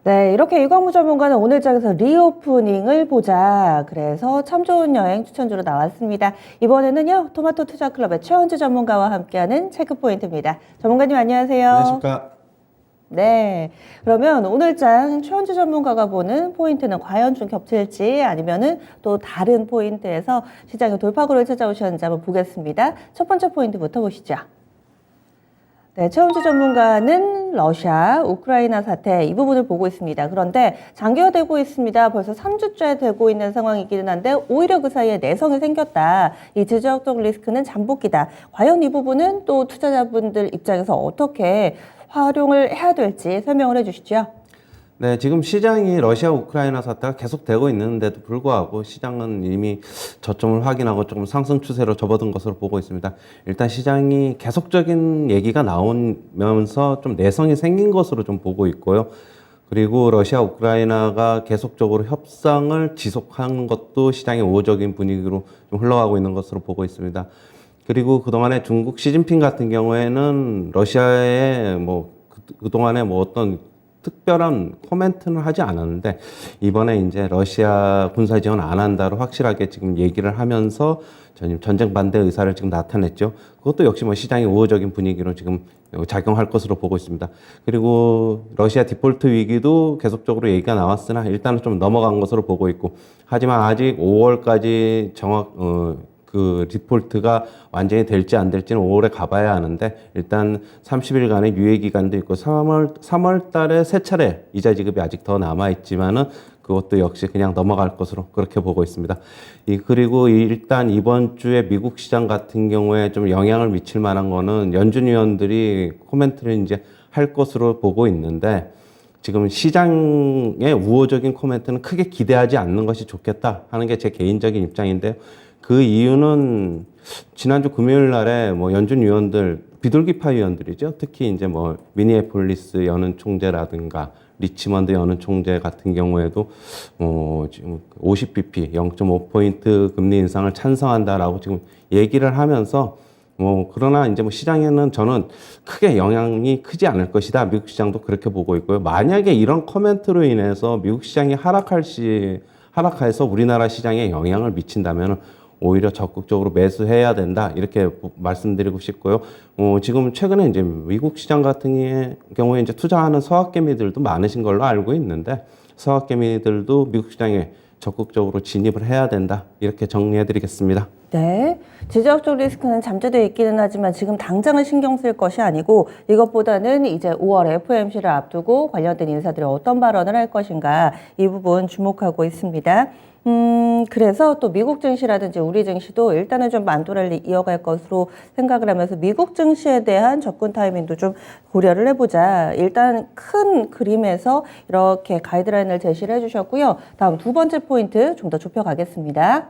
네, 이렇게 이광무 전문가는 오늘 장에서 리오프닝을 보자. 그래서 참 좋은 여행 추천주로 나왔습니다. 이번에는요, 토마토 투자클럽의 최원주 전문가와 함께하는 체크포인트입니다. 전문가님 안녕하세요. 안녕하십니까. 네, 그러면 오늘 장 최원주 전문가가 보는 포인트는 과연 좀 겹칠지 아니면은 또 다른 포인트에서 시장의 돌파구를 찾아오셨는지 한번 보겠습니다. 첫 번째 포인트부터 보시죠. 네, 최원주 전문가는 러시아, 우크라이나 사태 이 부분을 보고 있습니다. 그런데 장기화되고 있습니다. 벌써 3주째 되고 있는 상황이기는 한데 오히려 그 사이에 내성이 생겼다. 이 지정학적 리스크는 잠복기다. 과연 이 부분은 또 투자자분들 입장에서 어떻게 활용을 해야 될지 설명을 해주시죠. 네, 지금 시장이 러시아 우크라이나 사태가 계속되고 있는데도 불구하고 시장은 이미 저점을 확인하고 조금 상승 추세로 접어든 것으로 보고 있습니다. 일단 시장이 계속적인 얘기가 나오면서 좀 내성이 생긴 것으로 좀 보고 있고요. 그리고 러시아 우크라이나가 계속적으로 협상을 지속하는 것도 시장의 우호적인 분위기로 좀 흘러가고 있는 것으로 보고 있습니다. 그리고 그동안에 중국 시진핑 같은 경우에는 러시아의 그동안에 어떤 특별한 코멘트는 하지 않았는데 이번에 이제 러시아 군사 지원 안 한다로 확실하게 지금 얘기를 하면서 전쟁 반대 의사를 지금 나타냈죠. 그것도 역시 시장의 우호적인 분위기로 지금 작용할 것으로 보고 있습니다. 그리고 러시아 디폴트 위기도 계속적으로 얘기가 나왔으나 일단은 좀 넘어간 것으로 보고 있고 하지만 아직 5월까지 그 디폴트가 완전히 될지 안 될지는 5월에 가봐야 하는데 일단 30일간의 유예 기간도 있고 3월 달에 세 차례 이자 지급이 아직 더 남아 있지만은 그것도 역시 그냥 넘어갈 것으로 그렇게 보고 있습니다. 그리고 일단 이번 주에 미국 시장 같은 경우에 좀 영향을 미칠 만한 거는 연준 위원들이 코멘트를 이제 할 것으로 보고 있는데 지금 시장의 우호적인 코멘트는 크게 기대하지 않는 것이 좋겠다 하는 게 제 개인적인 입장인데요. 그 이유는 지난주 금요일 날에 연준 위원들, 비둘기파 위원들이죠. 특히 이제 미니애폴리스 여는 총재라든가 리치먼드 여는 총재 같은 경우에도 지금 50bp, 0.5포인트 금리 인상을 찬성한다라고 지금 얘기를 하면서 그러나 이제 시장에는 저는 크게 영향이 크지 않을 것이다. 미국 시장도 그렇게 보고 있고요. 만약에 이런 코멘트로 인해서 미국 시장이 하락해서 우리나라 시장에 영향을 미친다면 오히려 적극적으로 매수해야 된다. 이렇게 말씀드리고 싶고요. 지금 최근에 이제 미국 시장 같은 경우에 이제 투자하는 서학개미들도 많으신 걸로 알고 있는데 서학개미들도 미국 시장에 적극적으로 진입을 해야 된다. 이렇게 정리해 드리겠습니다. 네. 지정학적 리스크는 잠재되어 있기는 하지만 지금 당장은 신경 쓸 것이 아니고 이것보다는 이제 5월 FOMC를 앞두고 관련된 인사들이 어떤 발언을 할 것인가 이 부분 주목하고 있습니다. 그래서 또 미국 증시라든지 우리 증시도 일단은 좀 만도를 이어갈 것으로 생각을 하면서 미국 증시에 대한 접근 타이밍도 좀 고려를 해보자. 일단 큰 그림에서 이렇게 가이드라인을 제시를 해주셨고요. 다음 두 번째 포인트 좀 더 좁혀가겠습니다.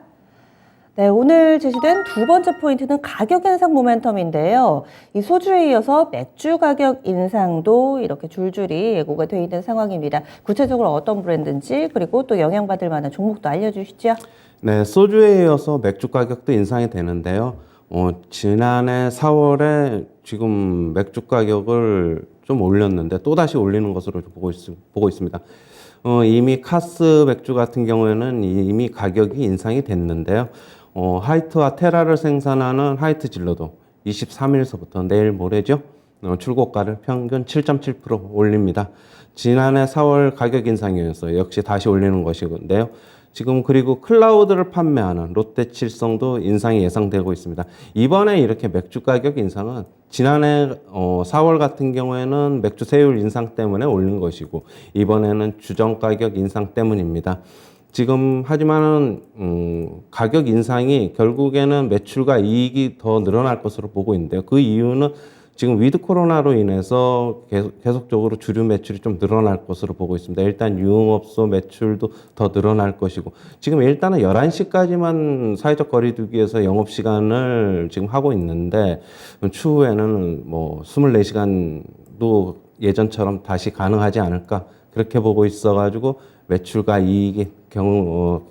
네, 오늘 제시된 두 번째 포인트는 가격 인상 모멘텀인데요. 이 소주에 이어서 맥주 가격 인상도 이렇게 줄줄이 예고가 되어 있는 상황입니다. 구체적으로 어떤 브랜드인지 그리고 또 영향받을 만한 종목도 알려주시죠. 네, 소주에 이어서 맥주 가격도 인상이 되는데요. 지난해 4월에 지금 맥주 가격을 좀 올렸는데 또다시 올리는 것으로 보고 있습니다. 이미 카스 맥주 같은 경우에는 이미 가격이 인상이 됐는데요. 하이트와 테라를 생산하는 하이트 진로도 23일서부터 내일 모레죠. 출고가를 평균 7.7% 올립니다. 지난해 4월 가격 인상이어서 역시 다시 올리는 것이건데요. 지금 그리고 클라우드를 판매하는 롯데칠성도 인상이 예상되고 있습니다. 이번에 이렇게 맥주 가격 인상은 지난해 4월 같은 경우에는 맥주 세율 인상 때문에 올린 것이고 이번에는 주정 가격 인상 때문입니다. 지금 하지만은 가격 인상이 결국에는 매출과 이익이 더 늘어날 것으로 보고 있는데요. 그 이유는 지금 위드 코로나로 인해서 계속적으로 주류 매출이 좀 늘어날 것으로 보고 있습니다. 일단 유흥업소 매출도 더 늘어날 것이고 지금 일단은 11시까지만 사회적 거리두기에서 영업시간을 지금 하고 있는데 추후에는 24시간도 예전처럼 다시 가능하지 않을까 그렇게 보고 있어가지고 매출과 이익이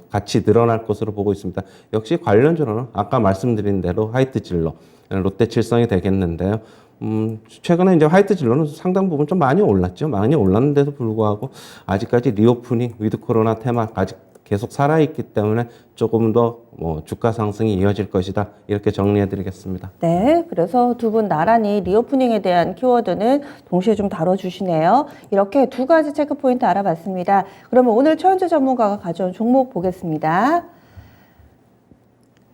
같이 늘어날 것으로 보고 있습니다. 역시 관련주로는 아까 말씀드린 대로 하이트 진로, 롯데칠성이 되겠는데요. 최근에 이제 화이트 진로는 상당 부분 좀 많이 올랐죠. 많이 올랐는데도 불구하고 아직까지 리오프닝 위드 코로나 테마가 아직 계속 살아있기 때문에 조금 더 주가 상승이 이어질 것이다. 이렇게 정리해드리겠습니다. 네, 그래서 두 분 나란히 리오프닝에 대한 키워드는 동시에 좀 다뤄주시네요. 이렇게 두 가지 체크 포인트 알아봤습니다. 그러면 오늘 최현재 전문가가 가져온 종목 보겠습니다.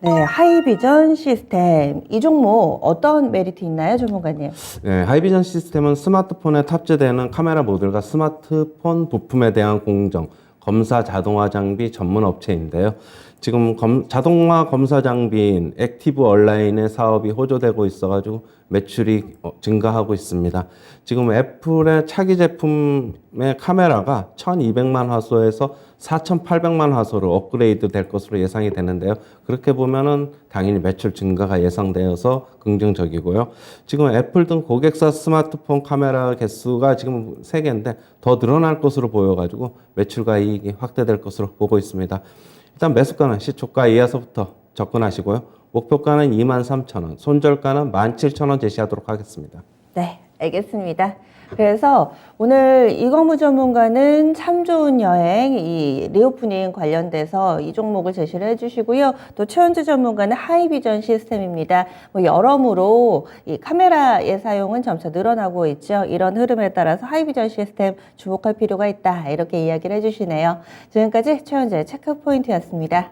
네, 하이비전 시스템. 이 종목 어떤 메리트 있나요, 전문가님? 네, 하이비전 시스템은 스마트폰에 탑재되는 카메라 모듈과 스마트폰 부품에 대한 공정, 검사 자동화 장비 전문 업체인데요. 지금 자동화 검사 장비인 액티브 얼라인의 사업이 호조되고 있어가지고 매출이 증가하고 있습니다. 지금 애플의 차기 제품의 카메라가 1200만 화소에서 4800만 화소로 업그레이드 될 것으로 예상이 되는데요. 그렇게 보면은 당연히 매출 증가가 예상되어서 긍정적이고요. 지금 애플 등 고객사 스마트폰 카메라 개수가 지금 3개인데 더 늘어날 것으로 보여가지고 매출과 이익이 확대될 것으로 보고 있습니다. 일단 매수가는 시초가 이하서부터 접근하시고요. 목표가는 23,000원, 손절가는 17,000원 제시하도록 하겠습니다. 네, 알겠습니다. 그래서 오늘 이광무 전문가는 참 좋은 여행, 이 리오프닝 관련돼서 이 종목을 제시를 해주시고요. 또 최현주 전문가는 하이비전 시스템입니다. 여러모로 이 카메라의 사용은 점차 늘어나고 있죠. 이런 흐름에 따라서 하이비전 시스템 주목할 필요가 있다. 이렇게 이야기를 해주시네요. 지금까지 최현주의 체크포인트였습니다.